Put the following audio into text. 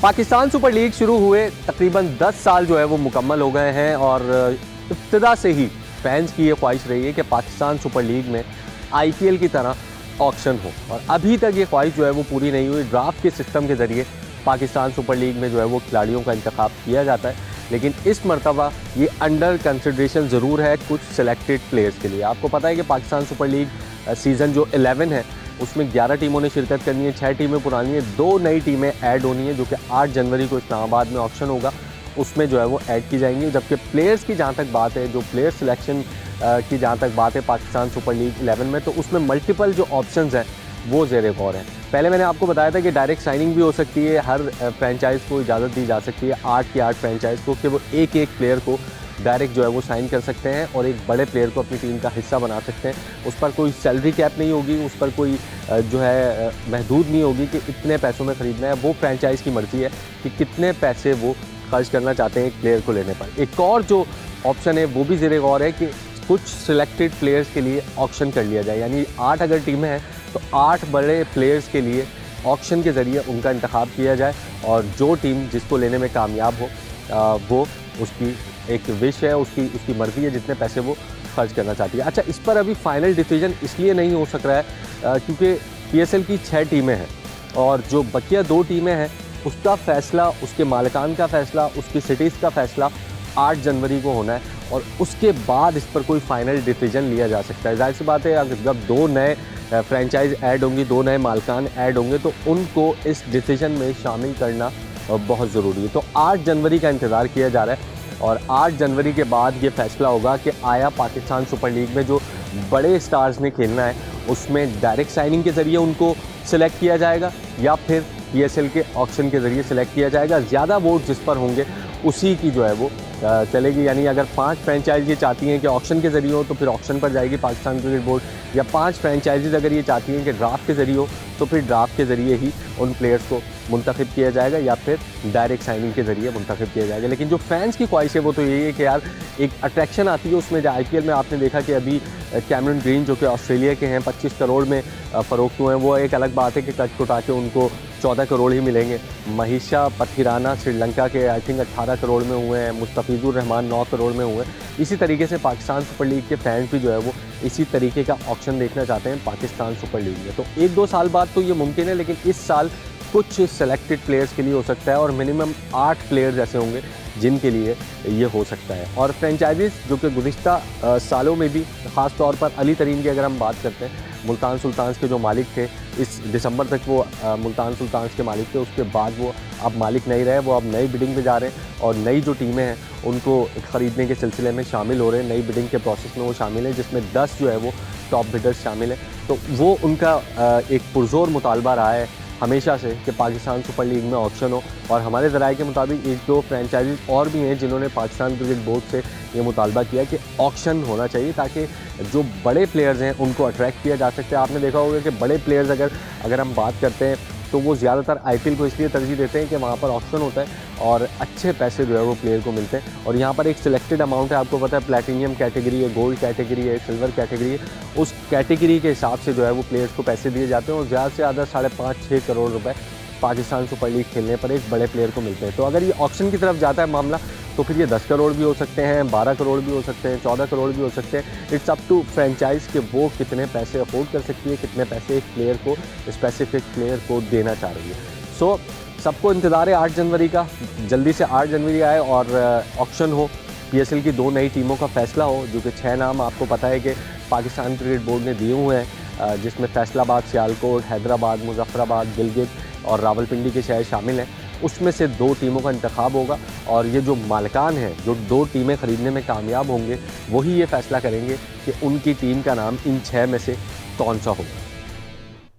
Pakistan super league शुरू हुए तकरीबन 10 साल जो है वो मुकम्मल हो गए हैं और इब्तिदा से ही फैंस की ये ख्वाहिश रही है कि पाकिस्तान सुपर लीग में आईपीएल की तरह ऑक्शन हो और अभी तक ये ख्वाहिश जो है वो पूरी नहीं हुई। ड्राफ्ट के सिस्टम के ज़रिए पाकिस्तान सुपर लीग में जो है वो खिलाड़ियों का इंतखाब किया जाता है, लेकिन इस मरतबा ये अंडर कंसिडरेशन ज़रूर है कुछ सिलेक्टेड प्लेयर्स के लिए। आपको पता है कि पाकिस्तान सुपर लीग सीज़न जो 11 है उसमें 11 टीमों ने शिरकत करनी है, 6 टीमें पुरानी हैं, 2 नई टीमें ऐड होनी है जो कि 8 जनवरी को इस्लामाबाद में ऑक्शन होगा, उसमें जो है वो ऐड की जाएंगी। जबकि प्लेयर्स की जहाँ तक बात है, जो प्लेयर सिलेक्शन की जहाँ तक बात है पाकिस्तान सुपर लीग 11 में, तो उसमें मल्टीपल जो ऑप्शंस हैं वो ज़ेर गौर हैं। पहले मैंने आपको बताया था कि डायरेक्ट साइनिंग भी हो सकती है, हर फ्रेंचाइज़ को इजाज़त दी जा सकती है 8 की 8 फ्रेंचाइज़ को कि वो एक प्लेयर को डायरेक्ट जो है वो साइन कर सकते हैं और एक बड़े प्लेयर को अपनी टीम का हिस्सा बना सकते हैं। उस पर कोई सैलरी कैप नहीं होगी, उस पर कोई जो है महदूद नहीं होगी कि इतने पैसों में ख़रीदना है। वो फ्रेंचाइज़ की मर्ज़ी है कि कितने पैसे वो खर्च करना चाहते हैं एक प्लेयर को लेने पर। एक और जो ऑप्शन है वो भी ज़ेर गौर है कि कुछ सिलेक्टेड प्लेयर्स के लिए ऑक्शन कर लिया जाए, यानी 8 अगर टीमें हैं तो 8 बड़े प्लेयर्स के लिए ऑक्शन के ज़रिए उनका इंतखाब किया जाए और जो टीम जिसको लेने में कामयाब हो वो उसकी एक विश है, उसकी मर्ज़ी है जितने पैसे वो खर्च करना चाहती है। अच्छा, इस पर अभी फाइनल डिसीजन इसलिए नहीं हो सक रहा है क्योंकि पीएसएल की 6 टीमें हैं और जो बकिया 2 टीमें हैं उसका फ़ैसला, उसके मालिकान का फ़ैसला, उसकी सिटीज़ का फ़ैसला 8 जनवरी को होना है और उसके बाद इस पर कोई फ़ाइनल डिसीजन लिया जा सकता है। ज़ाहिर सी बात है, अगर जब 2 नए फ्रेंचाइज ऐड होंगी, 2 नए मालिकान ऐड होंगे तो उनको इस डिसीजन में शामिल करना बहुत ज़रूरी है। तो 8 जनवरी का इंतज़ार किया जा रहा है और 8 जनवरी के बाद ये फैसला होगा कि आया पाकिस्तान सुपर लीग में जो बड़े स्टार्स ने खेलना है उसमें डायरेक्ट साइनिंग के ज़रिए उनको सिलेक्ट किया जाएगा या फिर पीएसएल के ऑक्शन के ज़रिए सिलेक्ट किया जाएगा। ज़्यादा वोट जिस पर होंगे उसी की जो है वो चलेगी। यानी अगर 5 फ्रेंचाइज़ ये चाहती हैं कि ऑक्शन के ज़रिए हो तो फिर ऑक्शन पर जाएगी पाकिस्तान क्रिकेट बोर्ड, या 5 फ्रेंचाइज़ अगर ये चाहती हैं कि ड्राफ्ट के ज़रिए हो तो फिर ड्राफ्ट के ज़रिए ही उन प्लेयर्स को मुंतखब किया जाएगा या फिर डायरेक्ट साइनिंग के ज़रिए मुंतखब किया जाएगा। लेकिन जो फैंस की ख्वाहिश है वो तो यही है कि यार एक अट्रैक्शन आती है उसमें। जो आईपीएल में आपने देखा कि अभी कैमरन ग्रीन जो कि ऑस्ट्रेलिया के हैं 25 करोड़ में फ़रोख्त हुए हैं, वो एक अलग बात है कि कट कुटा के उनको 14 करोड़ ही मिलेंगे। महीशा पथिराना श्रीलंका के आई थिंक 18 करोड़ में हुए हैं, मुस्तफिजुर रहमान 9 करोड़ में हुए हैं। इसी तरीके से पाकिस्तान सुपर लीग के फैंस भी जो है वो इसी तरीके का ऑक्शन देखना चाहते हैं पाकिस्तान सुपर लीग में। तो 1-2 साल बाद तो ये मुमकिन है, लेकिन इस साल कुछ सेलेक्टेड प्लेयर्स के लिए हो सकता है और मिनिमम 8 प्लेयर्स ऐसे होंगे जिनके लिए ये हो सकता है। और फ्रेंचाइजीज़ जो कि गुज़िश्ता सालों में भी, ख़ास तौर पर अली तरीन की अगर हम बात करते हैं, मुल्तान सुल्तान्स के जो मालिक थे इस दिसंबर तक वो मुल्तान सुल्तान्स के मालिक थे, उसके बाद वो अब मालिक नहीं रहे, वो अब नई बिडिंग पे जा रहे हैं और नई जो टीमें हैं उनको ख़रीदने के सिलसिले में शामिल हो रहे हैं। नई बिडिंग के प्रोसेस में वो शामिल हैं जिसमें 10 जो है वो टॉप बिडर्स शामिल हैं। तो वो उनका एक पुरज़ोर मुतालबा रहा है हमेशा से कि पाकिस्तान सुपर लीग में ऑक्शन हो और हमारे ज़राए के मुताबिक 1-2 फ्रेंचाइजीज़ और भी हैं जिन्होंने पाकिस्तान क्रिकेट बोर्ड से ये मुतालबा किया कि ऑक्शन होना चाहिए ताकि जो बड़े प्लेयर्स हैं उनको अट्रैक्ट किया जा सकता है। आपने देखा होगा कि बड़े प्लेयर्स अगर हम बात करते हैं तो वो ज़्यादातर आईपीएल को इसलिए तरजीह देते हैं कि वहाँ पर ऑक्शन होता है और अच्छे पैसे जो है वो प्लेयर को मिलते हैं। और यहाँ पर एक सिलेक्टेड अमाउंट है, आपको पता है प्लैटिनियम कैटेगरी है, गोल्ड कैटेगरी है, सिल्वर कैटेगरी है, उस कैटेगरी के हिसाब से जो है वो प्लेयर्स को पैसे दिए जाते हैं और ज़्यादा से ज़्यादा 5.5-6 करोड़ रुपए पाकिस्तान सुपर लीग खेलने पर एक बड़े प्लेयर को मिलते हैं। तो अगर ये ऑक्शन की तरफ जाता है मामला तो फिर ये 10 करोड़ भी हो सकते हैं, 12 करोड़ भी हो सकते हैं, 14 करोड़ भी हो सकते हैं। इट्स अप टू फ्रेंचाइज कि वो कितने पैसे अफोर्ड कर सकती है, कितने पैसे एक प्लेयर को, स्पेसिफिक प्लेयर को देना चाह रही है। सो सबको इंतज़ार है 8 जनवरी का, जल्दी से 8 जनवरी आए और ऑक्शन हो, पीएसएल की 2 नई टीमों का फ़ैसला हो, जो कि 6 नाम आपको पता है कि पाकिस्तान क्रिकेट बोर्ड ने दिए हुए हैं, जिसमें फैसलाबाद, सियालकोट, हैदराबाद, मुजफ्फराबाद, गिलगित और रावलपिंडी के शहर शामिल हैं। उसमें से 2 टीमों का इंतखाब होगा और ये जो मालिकान हैं जो 2 टीमें ख़रीदने में कामयाब होंगे वही ये फ़ैसला करेंगे कि उनकी टीम का नाम इन 6 में से कौन सा होगा।